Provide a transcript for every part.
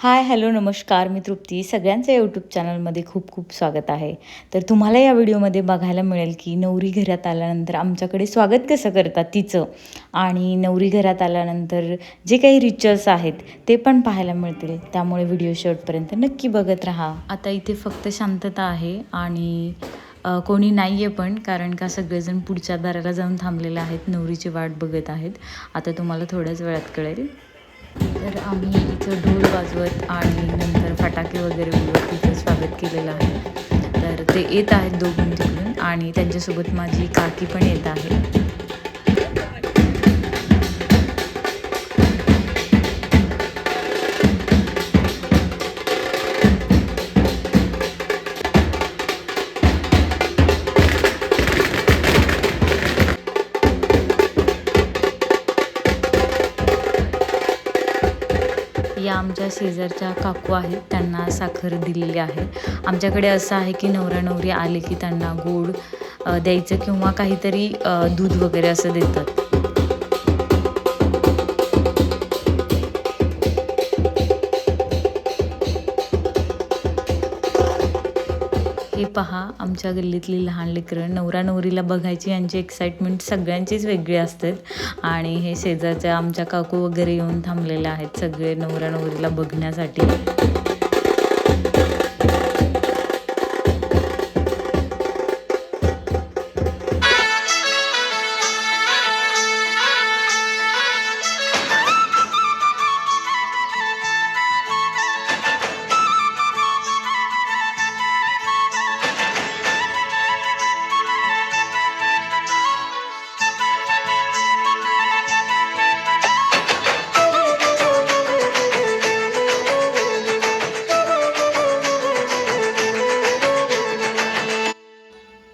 हाय, hello, नमस्कार. मी तृप्ती. सगळ्यांचं YouTube चॅनलमध्ये खूप खूप स्वागत आहे. तर तुम्हाला या व्हिडिओमध्ये बघायला मिळेल की नवरी घरात आल्यानंतर आमच्याकडे स्वागत कसं करतात तिचं, आणि नवरी घरात आल्यानंतर जे काही रिच्युअल्स आहेत ते पण पाहायला मिळतील. त्यामुळे व्हिडिओ शेवटपर्यंत नक्की बघत राहा. आता इथे फक्त शांतता आहे आणि कोणी नाही आहे पण, कारण का सगळेजण पुढच्या दाराला जाऊन थांबलेले आहेत, नवरीची वाट बघत आहेत. आता तुम्हाला थोड्याच वेळात कळेल. तर आम्ही इथं ढोल वाजवत आणि नंतर फटाके वगैरे उडवत इथं स्वागत केलेलं आहे. तर ते येत आहेत दोघून तिकडून, आणि त्यांच्यासोबत माझी काकी पण येत आहे. या आमच्या शेजारच्या काकू आहेत, त्यांना साखर दिलेली आहे. आमच्याकडे असं आहे की नवरा नवरी आले की त्यांना गोड द्यायचं किंवा काहीतरी दूध वगैरे असं देतात. हे पहा, आमच्या गल्लीतली लहान लेकरं नवरा नवरीला बघायची यांची एक्साइटमेंट सगळ्यांचीच वेगळी असते. आणि हे शेजारच्या आमच्या काकू वगैरे येऊन थांबलेले आहेत सगळे नवरा नवरीला बघण्यासाठी.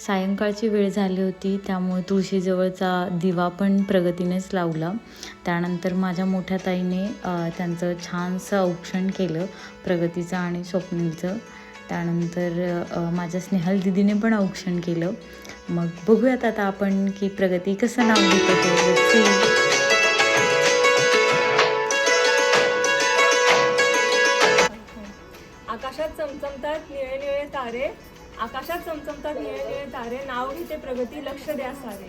सायंकाळची वेळ झाली होती, त्यामुळे तुळशीजवळचा दिवा पण प्रगतीनेच लावला. त्यानंतर माझ्या मोठ्या ताईने त्यांचं छानसं औक्षण केलं, प्रगतीचं आणि स्वप्नीलचं. त्यानंतर माझ्या स्नेहल दिदीने पण औक्षण केलं. मग बघूयात आता आपण की प्रगती कसं नाव घेते ते. आकाशात चमचमतात निळे निळे तारे, आकाशात चमचमतात निळे निळे तारे, नाव घेते प्रगती लक्ष द्या सारे.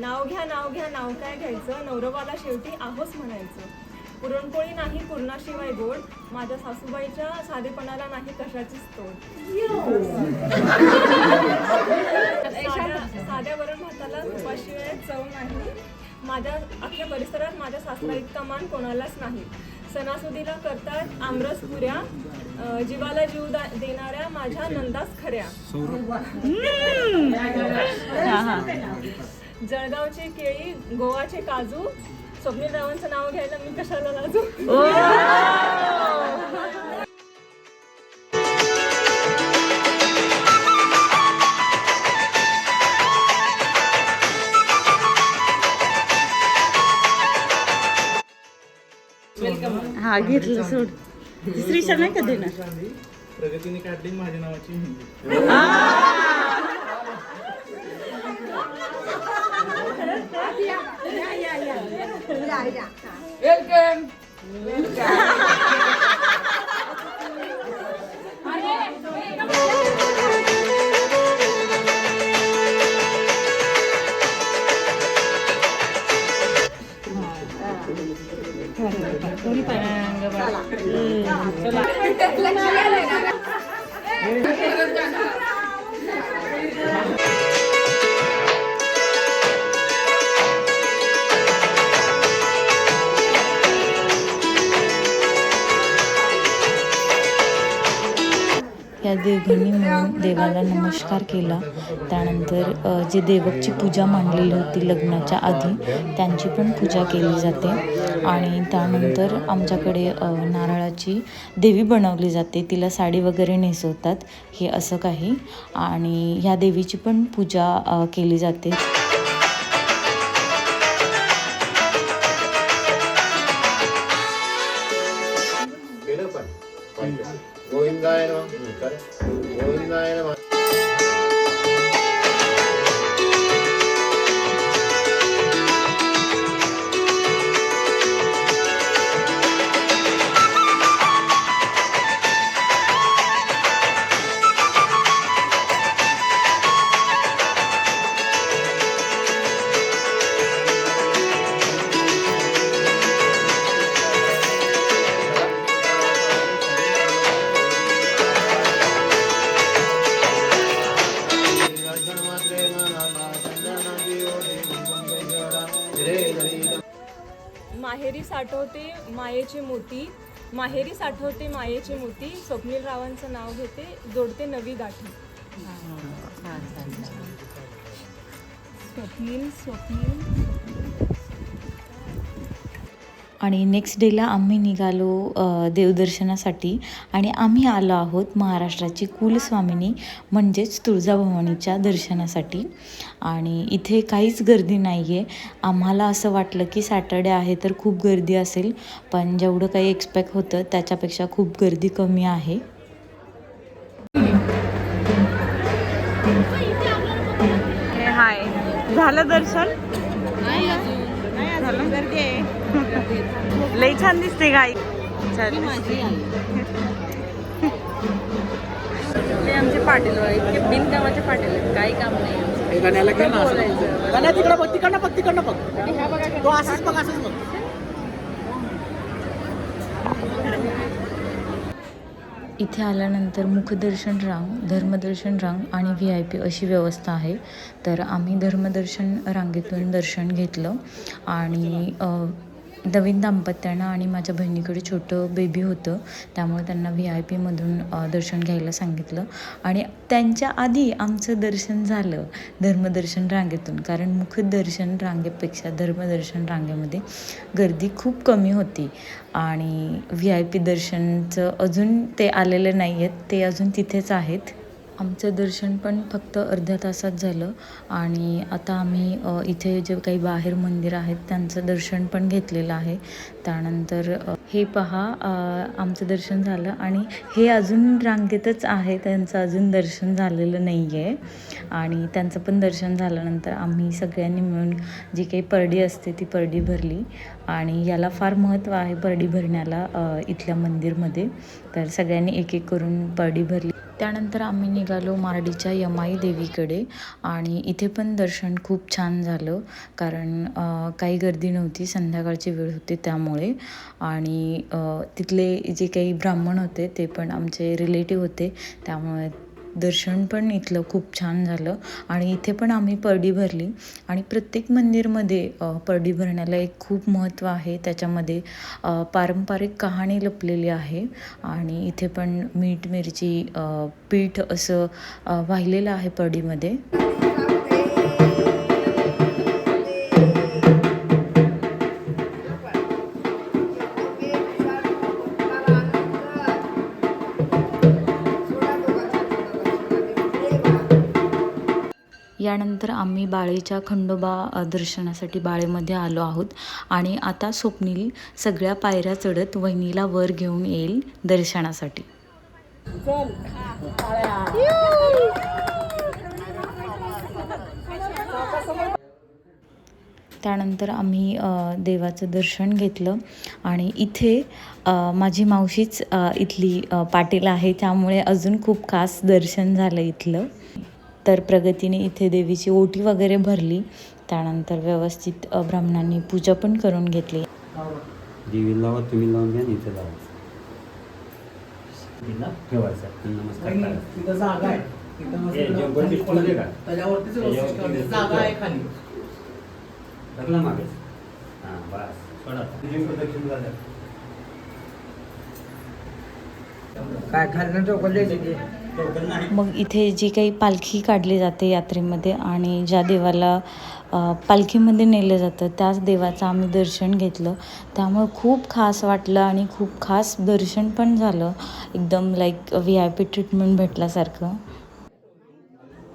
नाव घ्या नाव घ्या नाव काय घ्यायचं, नवरवाला शेवटी आहोस म्हणायचं. पुरणपोळी नाही पूर्णाशिवाय गोड, माझ्या सासूबाईच्या साधेपणाला नाही कशाचीच तोड. साध्या वरण भाताला तुपाशिवाय चव नाही, माझ्या अख्ख्या परिसरात माझ्या सासरा इतका मान कोणालाच नाही. सणासुदीला करतात आमरस पुऱ्या, जीवाला जीव देणाऱ्या माझ्या नंदास खऱ्या. जळगावची केळी गोवाचे काजू, स्वप्नीलरावांचं नाव घ्यायला मी कशाला लाजू. हा, घेतलं सोड. तिसरीच्या नाही का देणार. प्रगतीने काढली माझ्या नावाची हिंदी. वेलकम. या दोघांनी मिळून देवाला नमस्कार केला. त्यानंतर जे देवकची पूजा मांडलेली होती लग्नाच्या आधी, त्यांची पण पूजा केली जाते. आणि त्यानंतर आमच्याकडे नारळाची देवी बनवली जाते, तिला साडी वगैरे नेसवतात, हे असं काही. आणि ह्या देवीची पण पूजा केली जाते. गोविंदाय नमः. गोविंदाय नमः. माहेरी साठवते मायेचे मोती, माहेरी साठवते मायेचे मोती, स्वप्नील रावांचं नाव घेते, जोडते नवी गाठी. स्वप्नील आणि नेक्स्ट डेला आम्ही निघालो देवदर्शनासाठी आणि आम्ही आलो आहोत महाराष्ट्राची कुलस्वामिनी म्हणजेच तुळजाभवानीच्या दर्शनासाठी. आणि इथे काहीच गर्दी नाही आहे. आम्हाला असं वाटलं की सॅटर्डे आहे तर खूप गर्दी असेल, पण जेवढं काही एक्सपेक्ट होतं त्याच्यापेक्षा खूप गर्दी कमी आहे. हाय, झालं दर्शन? झालं, गर्दी आहे. लई छान दिसते गाई. ते आमचे पाटील बघा, इतके बिनकामाचे पाटील आहेत, काही काम नाही. गाण्याला घे ना बोलायचं. गाण्या तिकडं बघ, तिकडनं बघ आणि ह्या बघा तो असंच बघ. इथे आल्यानंतर मुखदर्शन रांग, धर्मदर्शन रांग आणि VIP अशी व्यवस्था आहे. तर आम्ही धर्मदर्शन रांगेतून दर्शन घेतलं आणि नवीन दाम्पत्यांना आणि माझ्या बहिणीकडे छोटं बेबी होतं, त्यामुळे त्यांना VIP मधून दर्शन घ्यायला सांगितलं. आणि त्यांच्या आधी आमचं दर्शन झालं धर्मदर्शन रांगेतून, कारण मुखदर्शन रांगेपेक्षा धर्मदर्शन रांगेमध्ये गर्दी खूप कमी होती. आणि VIP दर्शनचं अजून ते आलेले नाही आहेत, ते अजून तिथेच आहेत. आमचं दर्शन पण फक्त अर्ध्या तासात झालं. आणि आता आम्ही इथे जे काही बाहेर मंदिर आहेत त्यांचं दर्शन पण घेतलेलं आहे. त्यानंतर हे पहा, आमचं दर्शन झालं आणि हे अजून रांगेतच आहे, त्यांचं अजून दर्शन झालेलं नाही आहे. आणि त्यांचं पण दर्शन झाल्यानंतर आम्ही सगळ्यांनी मिळून जी काही परडी असते ती परडी भरली. आणि याला फार महत्त्व आहे परडी भरण्याला इथल्या मंदिरमध्ये. तर सगळ्यांनी एक एक करून परडी भरली. त्यानंतर आम्ही निघालो मार्डीच्या यमाई देवीकडे आणि इथे पण दर्शन खूप छान झालं, कारण काही गर्दी नव्हती, संध्याकाळची वेळ होती त्यामुळे. आणि तिथले जे काही ब्राह्मण होते ते पण आमचे रिलेटिव्ह होते, त्यामुळे दर्शन पण इथलं खूप छान झालं. आणि इथे पण आम्ही परडी भरली. आणि प्रत्येक मंदिरमध्ये परडी भरण्याला एक खूप महत्त्व आहे, त्याच्यामध्ये पारंपरिक कहाणी लपलेली आहे. आणि इथे पण मीठ मिरची पीठ असं वाहिलेलं आहे परडीमध्ये. यानंतर आम्ही बाळेच्या खंडोबा दर्शनासाठी बाळेमध्ये आलो आहोत. आणि आता स्वप्नील सगळ्या पायऱ्या चढत वहिनीला वर घेऊन येईल दर्शनासाठी. त्यानंतर आम्ही देवाचं दर्शन घेतलं. आणि इथे माझी मावशीच इथली पाटील आहे, त्यामुळे अजून खूप खास दर्शन झालं इथलं. तर प्रगतीने इथे देवीची ओटी वगैरे भरली. त्यानंतर व्यवस्थित ब्राह्मणांनी पूजा पण करून घेतली. देवीला लावा, तुम्ही लावून घ्या, इथे लावा, ठेवायचं, नमस्कार करा. तिथं जागा आहे, त्याच्यावरतीच जागा आहे खाली. ढकला मागे. हां बस, सोडा. काय खाल्लं चौकल द्यायची. मग इथे जी काही पालखी काढली जाते यात्रेमध्ये आणि ज्या देवाला पालखीमध्ये नेलं जातं त्याच देवाचं आम्ही दर्शन घेतलं, त्यामुळे खूप खास वाटलं आणि खूप खास दर्शन पण झालं, एकदम लाईक VIP ट्रीटमेंट भेटल्यासारखं.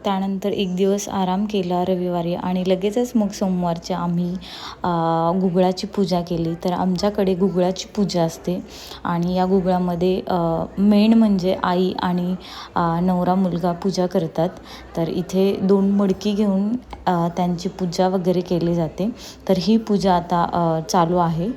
त्यानंतर एक दिवस आराम केला रविवारी आणि लगेचच मग सोमवारची आम्ही गुगळाची पूजा केली. तर आमच्याकडे गुगळाची पूजा असते आणि या गुगळामध्ये मेन म्हणजे आई आणि नवरा मुलगा पूजा करतात. तर इथे 2 मडकी घेऊन त्यांची पूजा वगैरे केली जाते. तर ही पूजा आता चालू आहे.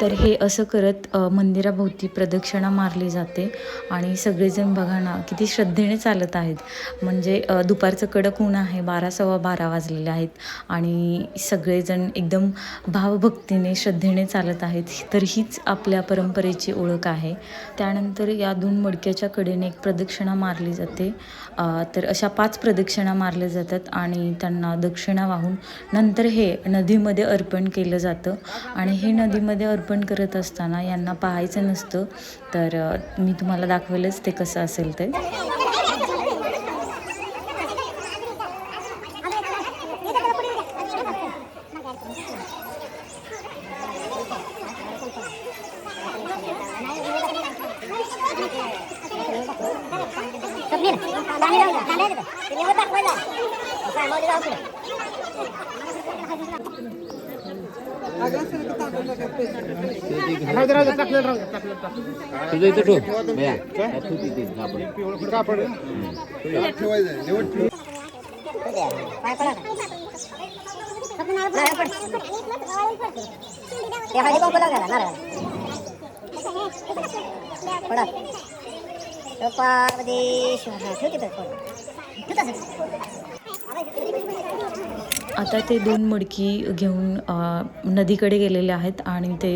तर हे असं करत मंदिराभोवती प्रदक्षिणा मारली जाते आणि सगळेजण बघा ना किती श्रद्धेने चालत आहेत. म्हणजे दुपारचं कडक ऊन आहे, 12:15 वाजलेले आहेत आणि सगळेजण एकदम भावभक्तीने श्रद्धेने चालत आहेत. तर हीच आपल्या परंपरेची ओळख आहे. त्यानंतर या 2 मडक्याच्या कडेने एक प्रदक्षिणा मारली जाते. तर अशा 5 प्रदक्षिणा मारल्या जातात आणि त्यांना दक्षिणा वाहून नंतर हे नदीमध्ये अर्पण केलं जातं. आणि हे नदीमध्ये अर्पण करत असताना यांना पाहायचं नसतं. तर मी तुम्हाला दाखवेलच ते कसं असेल ते. तुझं इथं ठेव भैया तू तिथे कापड आता ते 2 मडकी घेऊन नदीकडे गेलेले आहेत आणि ते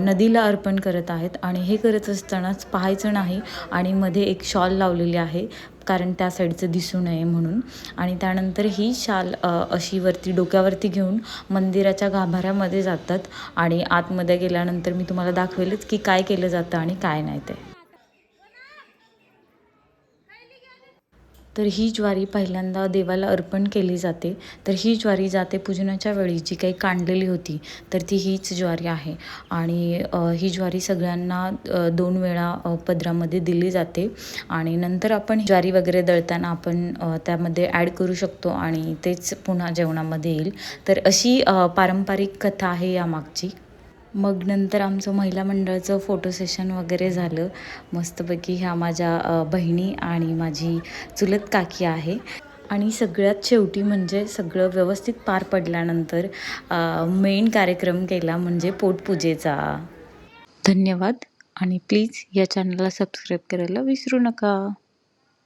नदीला अर्पण करत आहेत. आणि हे करत असतानाच पाहायचं नाही आणि मध्ये एक शॉल लावलेली आहे कारण त्या साईडचं दिसू नये म्हणून. आणि त्यानंतर ही शाल अशी वरती डोक्यावरती घेऊन मंदिराच्या गाभाऱ्यामध्ये जातात आणि आतमध्ये गेल्यानंतर मी तुम्हाला दाखवेलच की काय केलं जातं आणि काय नाही ते. तर ही ज्वारी पहिल्यांदा देवाला अर्पण केली जाते. तर ही ज्वारी जाते पूजनाच्या वेळी जी काही काढलेली होती तर ती हीच ज्वारी आहे. आणि ही ज्वारी सगळ्यांना 2 वेळा पदरामध्ये दिली जाते. आणि नंतर आपण ज्वारी वगैरे दळताना आपण त्यामध्ये ॲड करू शकतो आणि तेच पुन्हा जेवणामध्ये येईल. तर अशी पारंपरिक कथा आहे यामागची. मग नंतर आमचं महिला मंडळाचं फोटो सेशन वगैरे झालं मस्तपैकी. ह्या माझ्या बहिणी आणि माझी चुलत काकी आहे. आणि सगळ्यात शेवटी म्हणजे सगळं व्यवस्थित पार पडल्यानंतर मेन कार्यक्रम केला म्हणजे पोटपूजेचा. धन्यवाद आणि प्लीज या चॅनलला सबस्क्राईब करायला विसरू नका.